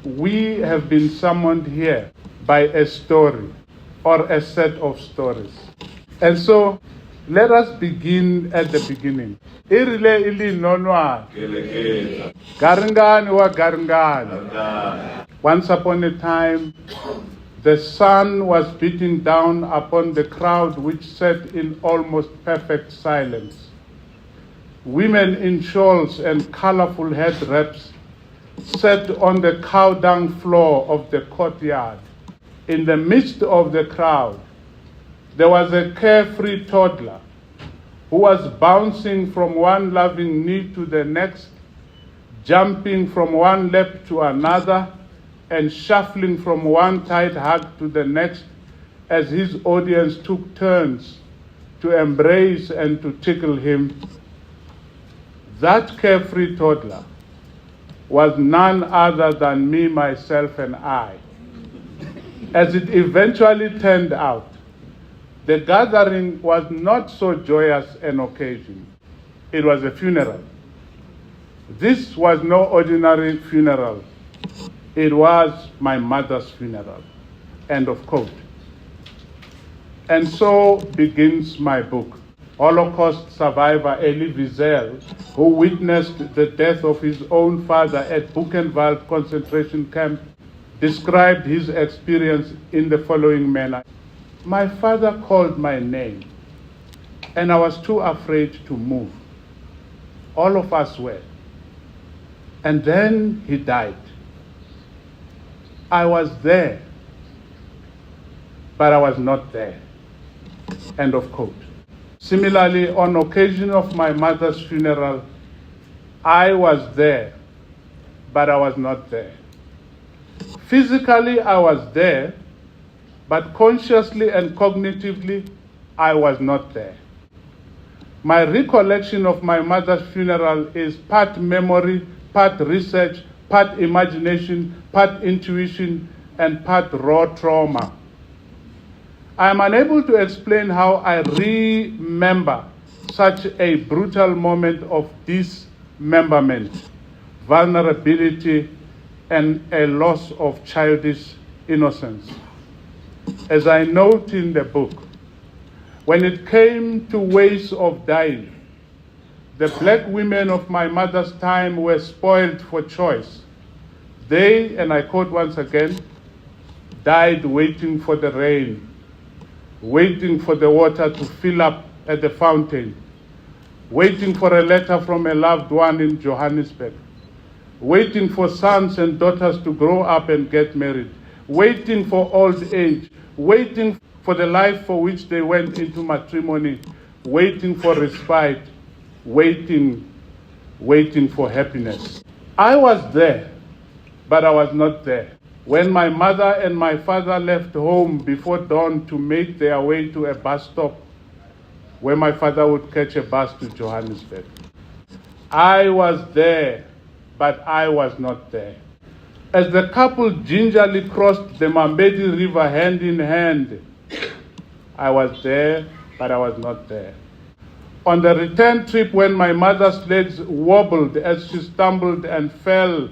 we have been summoned here by a story or a set of stories. And so let us begin at the beginning. Irile ili nonwa. Garangani wa garangani. Once upon a time, the sun was beating down upon the crowd which sat in almost perfect silence. Women in shawls and colorful head wraps sat on the cow dung floor of the courtyard. In the midst of the crowd, there was a carefree toddler who was bouncing from one loving knee to the next, jumping from one lap to another, and shuffling from one tight hug to the next as his audience took turns to embrace and to tickle him. That carefree toddler was none other than me, myself, and I. As it eventually turned out, the gathering was not so joyous an occasion. It was a funeral. This was no ordinary funeral. It was my mother's funeral. End of quote. And so begins my book. Holocaust survivor Elie Wiesel, who witnessed the death of his own father at Buchenwald concentration camp, described his experience in the following manner. My father called my name, and I was too afraid to move. All of us were. And then he died. I was there, but I was not there. End of quote. Similarly, on occasion of my mother's funeral, I was there, but I was not there. Physically, I was there, but consciously and cognitively, I was not there. My recollection of my mother's funeral is part memory, part research, part imagination, part intuition, and part raw trauma. I am unable to explain how I remember such a brutal moment of dismemberment, vulnerability, and a loss of childish innocence. As I note in the book, when it came to ways of dying, the black women of my mother's time were spoiled for choice. They, and I quote once again, died waiting for the rain, waiting for the water to fill up at the fountain, waiting for a letter from a loved one in Johannesburg, waiting for sons and daughters to grow up and get married, waiting for old age, waiting for the life for which they went into matrimony, waiting for respite, waiting for happiness. I was there, but I was not there. When my mother and my father left home before dawn to make their way to a bus stop where my father would catch a bus to Johannesburg, I was there, but I was not there. As the couple gingerly crossed the Mambedi River hand in hand, I was there, but I was not there. On the return trip, when my mother's legs wobbled as she stumbled and fell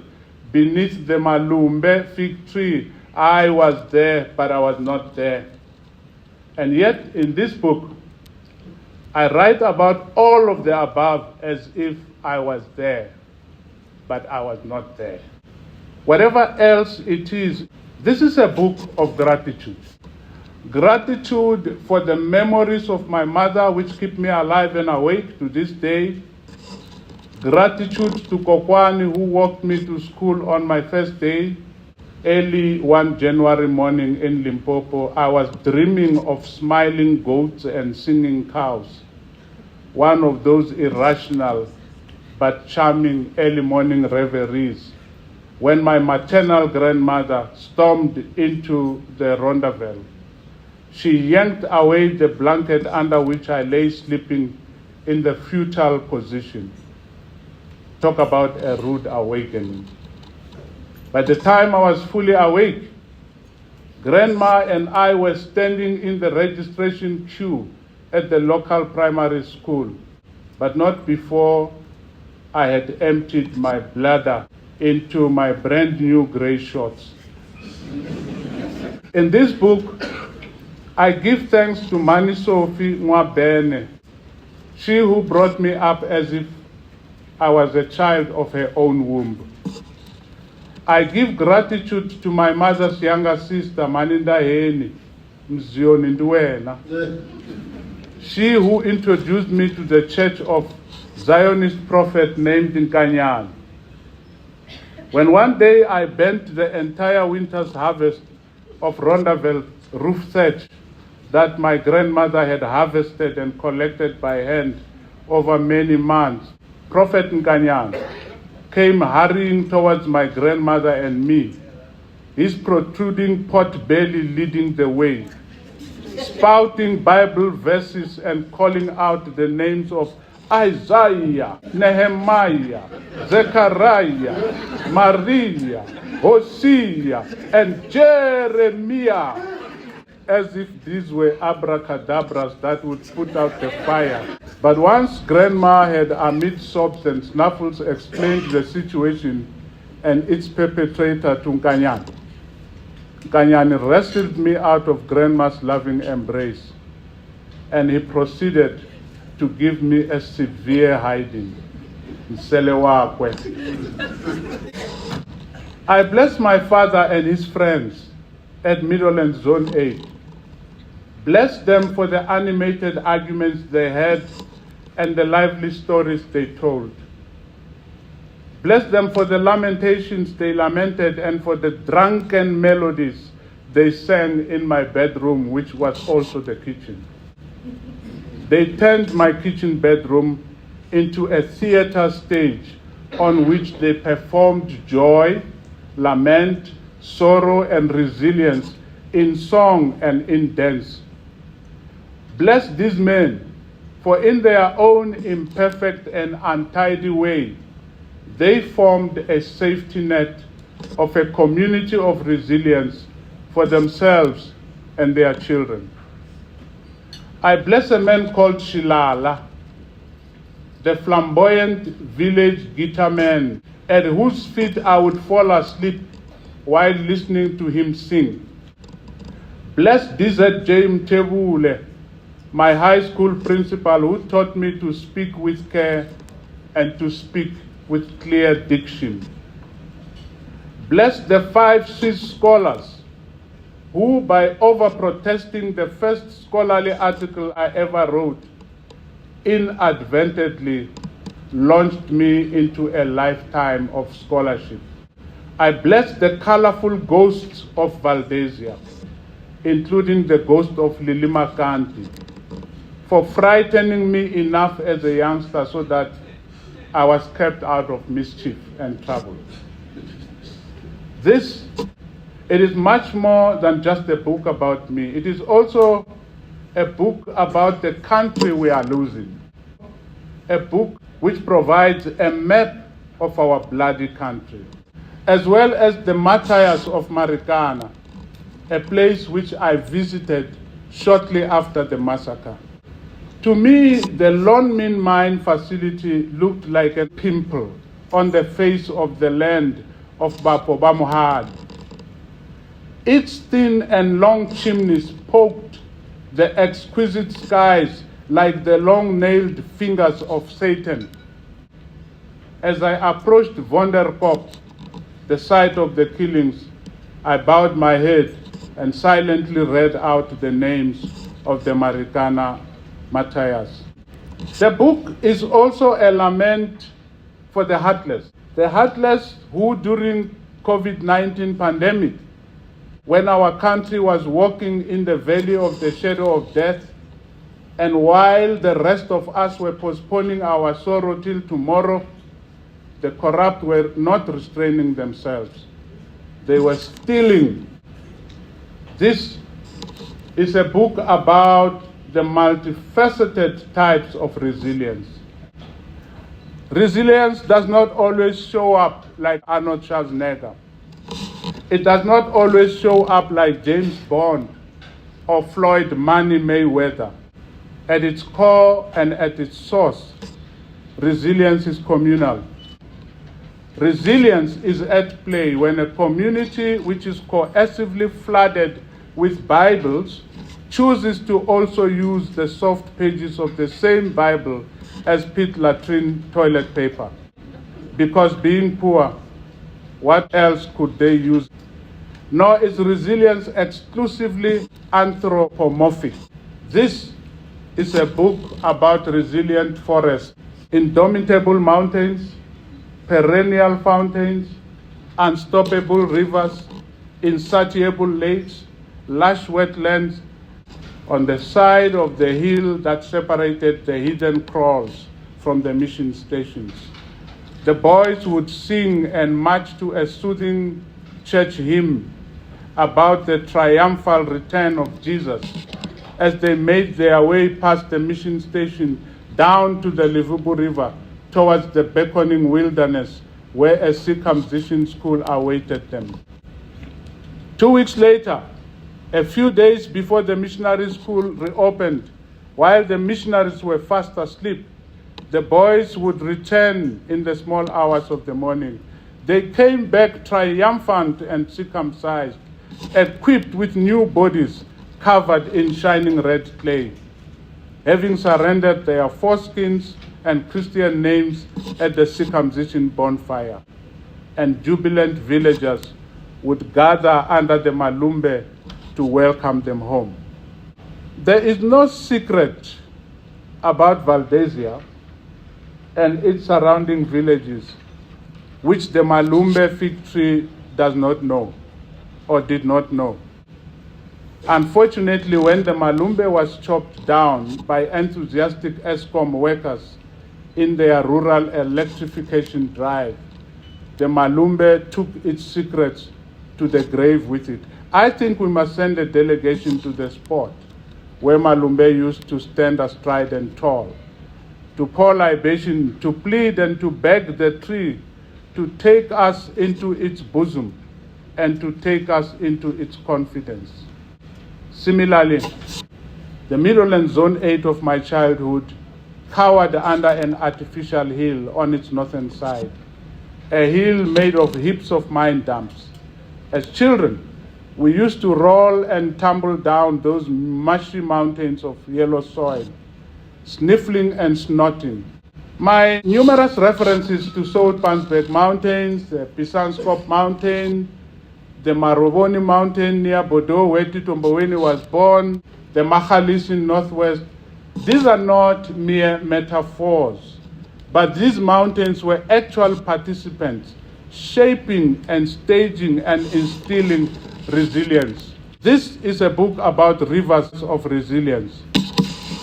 beneath the Malumbe fig tree, I was there, but I was not there. And yet, in this book, I write about all of the above as if I was there, but I was not there. Whatever else it is, this is a book of gratitude. Gratitude for the memories of my mother, which keep me alive and awake to this day. Gratitude to Polokwane, who walked me to school on my first day. Early one January morning in Limpopo, I was dreaming of smiling goats and singing cows. One of those irrational but charming early morning reveries when my maternal grandmother stormed into the rondavel. She yanked away the blanket under which I lay sleeping in the fetal position. Talk about a rude awakening. By the time I was fully awake, Grandma and I were standing in the registration queue at the local primary school, but not before I had emptied my bladder into my brand new gray shorts. In this book, I give thanks to Mani Sophie Mwabene, she who brought me up as if I was a child of her own womb. I give gratitude to my mother's younger sister, Maninda Heni, Mzioni Nduwena, she who introduced me to the church of Zionist prophet named Nkanyane. When one day I bent the entire winter's harvest of Rondaville roof thatch that my grandmother had harvested and collected by hand over many months, Prophet Nkanyane came hurrying towards my grandmother and me, his protruding pot belly leading the way, spouting Bible verses and calling out the names of Isaiah, Nehemiah, Zechariah, Maria, Hosea, and Jeremiah, as if these were abracadabras that would put out the fire. But once Grandma had, amid sobs and snuffles, explained the situation and its perpetrator to Nkanyane, Nkanyane wrestled me out of Grandma's loving embrace, and he proceeded to give me a severe hiding. I bless my father and his friends at Middleland Zone 8. Bless them for the animated arguments they had and the lively stories they told. Bless them for the lamentations they lamented and for the drunken melodies they sang in my bedroom, which was also the kitchen. They turned my kitchen bedroom into a theater stage on which they performed joy, lament, sorrow, and resilience in song and in dance. Bless these men, for in their own imperfect and untidy way, they formed a safety net of a community of resilience for themselves and their children. I bless a man called Shilala, the flamboyant village guitar man, at whose feet I would fall asleep while listening to him sing. Bless DZJ Mtebule, my high school principal, who taught me to speak with care and to speak with clear diction. Bless the 5 Swiss scholars who, by over-protesting the first scholarly article I ever wrote, inadvertently launched me into a lifetime of scholarship. I bless the colorful ghosts of Valdesia, including the ghost of Lilima Kanti, for frightening me enough as a youngster so that I was kept out of mischief and trouble. It is much more than just a book about me. It is also a book about the country we are losing. A book which provides a map of our bloody country, as well as the martyrs of Marikana, a place which I visited shortly after the massacre. To me, the Lone Min mine facility looked like a pimple on the face of the land of Bapobamuhad. Its thin and long chimneys poked the exquisite skies like the long-nailed fingers of Satan. As I approached Vonderkop, the site of the killings, I bowed my head and silently read out the names of the Marikana martyrs. The book is also a lament for the heartless who during COVID-19 pandemic, when our country was walking in the valley of the shadow of death, and while the rest of us were postponing our sorrow till tomorrow, the corrupt were not restraining themselves. They were stealing. This is a book about the multifaceted types of resilience. Resilience does not always show up like Arnold Schwarzenegger. It does not always show up like James Bond or Floyd Money Mayweather. At its core and at its source, resilience is communal. Resilience is at play when a community which is cohesively flooded with Bibles chooses to also use the soft pages of the same Bible as pit latrine toilet paper. Because being poor, what else could they use? Nor is resilience exclusively anthropomorphic. This is a book about resilient forests, indomitable mountains, perennial fountains, unstoppable rivers, insatiable lakes, lush wetlands on the side of the hill that separated the hidden kraals from the mission stations. The boys would sing and march to a soothing church hymn about the triumphal return of Jesus as they made their way past the mission station down to the Livubu River towards the beckoning wilderness where a circumcision school awaited them. 2 weeks later, a few days before the missionary school reopened, while the missionaries were fast asleep, the boys would return in the small hours of the morning. They came back triumphant and circumcised, equipped with new bodies covered in shining red clay, having surrendered their foreskins and Christian names at the circumcision bonfire. And jubilant villagers would gather under the malumbe to welcome them home. There is no secret about Valdezia and its surrounding villages which the malumbe fig tree does not know or did not know. Unfortunately, when the malumbe was chopped down by enthusiastic ESCOM workers in their rural electrification drive, the malumbe took its secrets to the grave with it. I think we must send a delegation to the spot where malumbe used to stand astride and tall, to pour libation, to plead and to beg the tree to take us into its bosom and to take us into its confidence. Similarly, the Meadowland Zone 8 of my childhood cowered under an artificial hill on its northern side, a hill made of heaps of mine dumps. As children, we used to roll and tumble down those mushy mountains of yellow soil, sniffling and snorting. My numerous references to Soutpansberg Mountains, the Pisanskop Mountain, the Maroboni Mountain near Bordeaux, where Tito Mboweni was born, the Machalis in Northwest, these are not mere metaphors, but these mountains were actual participants, shaping and staging and instilling resilience. This is a book about rivers of resilience.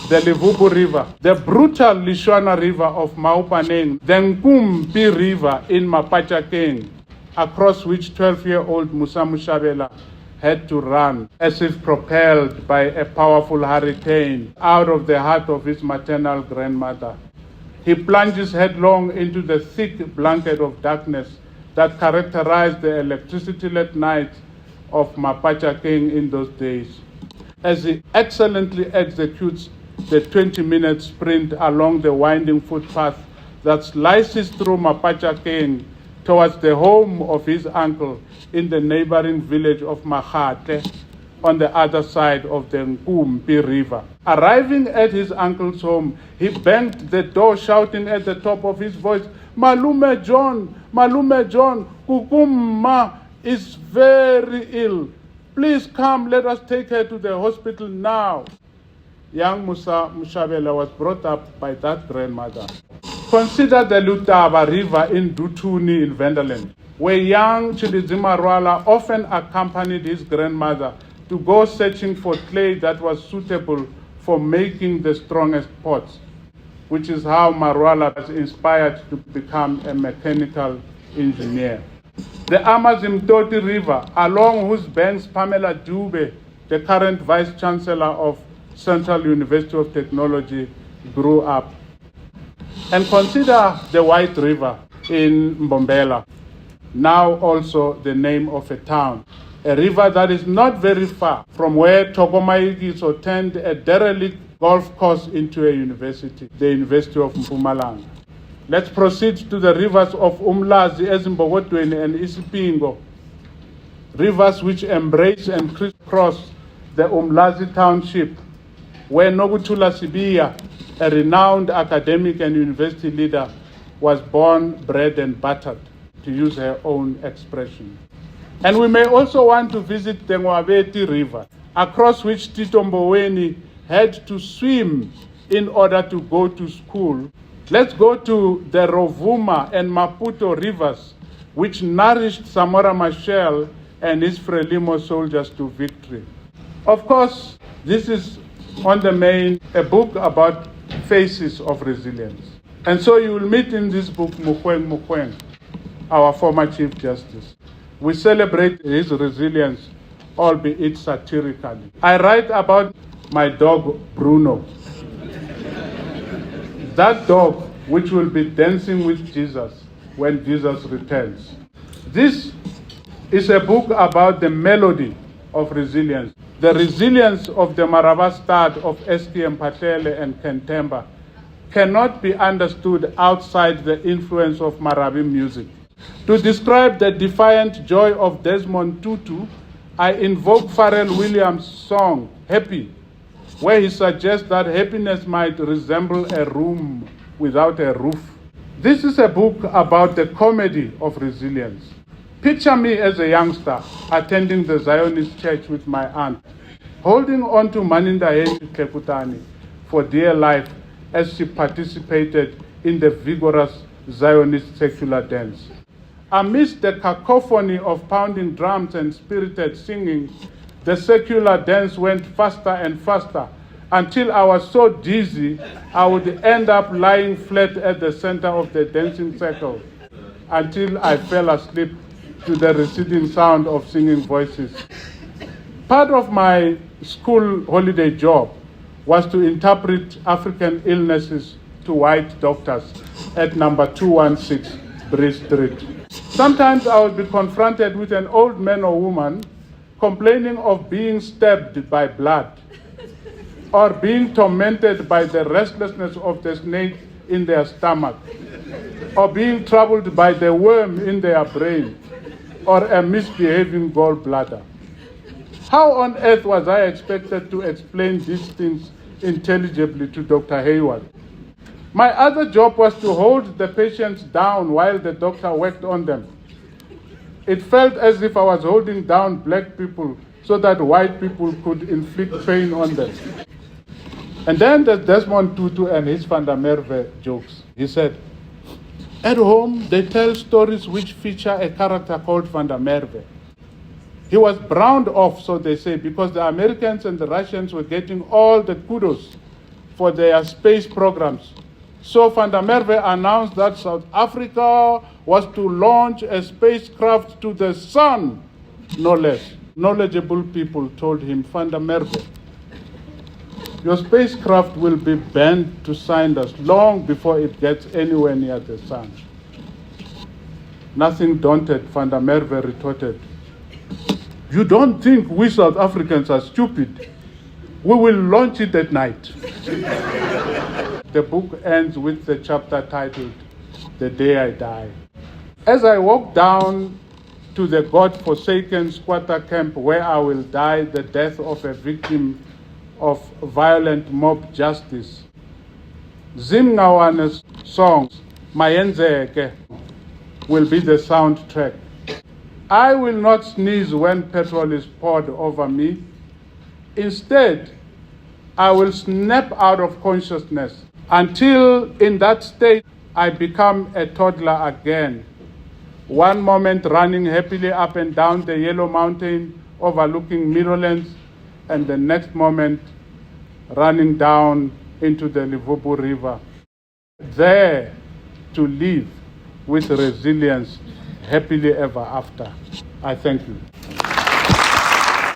The Livubu River, the brutal Lishwana River of Maupaneng, the Nkumpi River in Mapachakeng, across which 12-year-old Musa Mushabela had to run as if propelled by a powerful hurricane out of the heart of his maternal grandmother. He plunges headlong into the thick blanket of darkness that characterized the electricity-lit night of Mapachakeng in those days. As he excellently executes the 20-minute sprint along the winding footpath that slices through Mapachakeng towards the home of his uncle in the neighboring village of Mahate on the other side of the Nkumpi River. Arriving at his uncle's home, he banged the door shouting at the top of his voice, Malume John, Kukumma is very ill. Please come, let us take her to the hospital now. Young Musa Mushabela was brought up by that grandmother. Consider the Lutaba River in Dutuni in Venderland, where young Chilizima Rwala often accompanied his grandmother to go searching for clay that was suitable for making the strongest pots, which is how Marwala was inspired to become a mechanical engineer. The Amazimtoti River, along whose banks Pamela Dube, the current Vice Chancellor of Central University of Technology, grew up. And consider the White River in Mbombela, now also the name of a town, a river that is not very far from where Tokomaigiso turned a derelict golf course into a university, the University of Mpumalanga. Let's proceed to the rivers of Umlazi, Ezimbogotweni, and Isipingo, rivers which embrace and crisscross the Umlazi township, where Nokuthula Sibiya, a renowned academic and university leader, was born, bred, and buttered, to use her own expression. And we may also want to visit the Ngwabeti River, across which Tito Mboweni had to swim in order to go to school. Let's go to the Rovuma and Maputo rivers, which nourished Samora Machel and his Frelimo soldiers to victory. Of course, this is on the main a book about faces of resilience. And so you will meet in this book Mukweng, our former Chief Justice. We celebrate his resilience, albeit satirically. I write about my dog Bruno. That dog which will be dancing with Jesus when Jesus returns. This is a book about the melody of resilience. The resilience of the Maraba Stad of STM Patele and Kentemba cannot be understood outside the influence of Marabi music. To describe the defiant joy of Desmond Tutu, I invoke Pharrell Williams' song, Happy, where he suggests that happiness might resemble a room without a roof. This is a book about the comedy of resilience. Picture me as a youngster attending the Zionist church with my aunt, holding on to Maninda Kekutani for dear life as she participated in the vigorous Zionist secular dance. Amidst the cacophony of pounding drums and spirited singing, the secular dance went faster and faster until I was so dizzy I would end up lying flat at the center of the dancing circle until I fell asleep to the receding sound of singing voices. Part of my school holiday job was to interpret African illnesses to white doctors at number 216 Bree Street. Sometimes I would be confronted with an old man or woman complaining of being stabbed by blood or being tormented by the restlessness of the snake in their stomach, or being troubled by the worm in their brain, or a misbehaving gallbladder. How on earth was I expected to explain these things intelligibly to Dr. Hayward? My other job was to hold the patients down while the doctor worked on them. It felt as if I was holding down black people so that white people could inflict pain on them. And then there's Desmond Tutu and his Van der Merwe jokes. He said, at home, they tell stories which feature a character called Van der Merwe. He was browned off, so they say, because the Americans and the Russians were getting all the kudos for their space programs. So Van der Merwe announced that South Africa was to launch a spacecraft to the sun, no less. Knowledgeable people told him, Van der Merwe, your spacecraft will be banned to scientists long before it gets anywhere near the sun. Nothing daunted, Van der Merwe retorted, you don't think we South Africans are stupid? We will launch it at night. The book ends with the chapter titled, The Day I Die. As I walk down to the God-forsaken squatter camp where I will die the death of a victim of violent mob justice, Zimngawane's songs, Mayenzeke, will be the soundtrack. I will not sneeze when petrol is poured over me. Instead, I will snap out of consciousness until in that state I become a toddler again. One moment running happily up and down the Yellow Mountain overlooking Meadowlands, and the next moment running down into the Livobo River. There to live with resilience happily ever after. I thank you.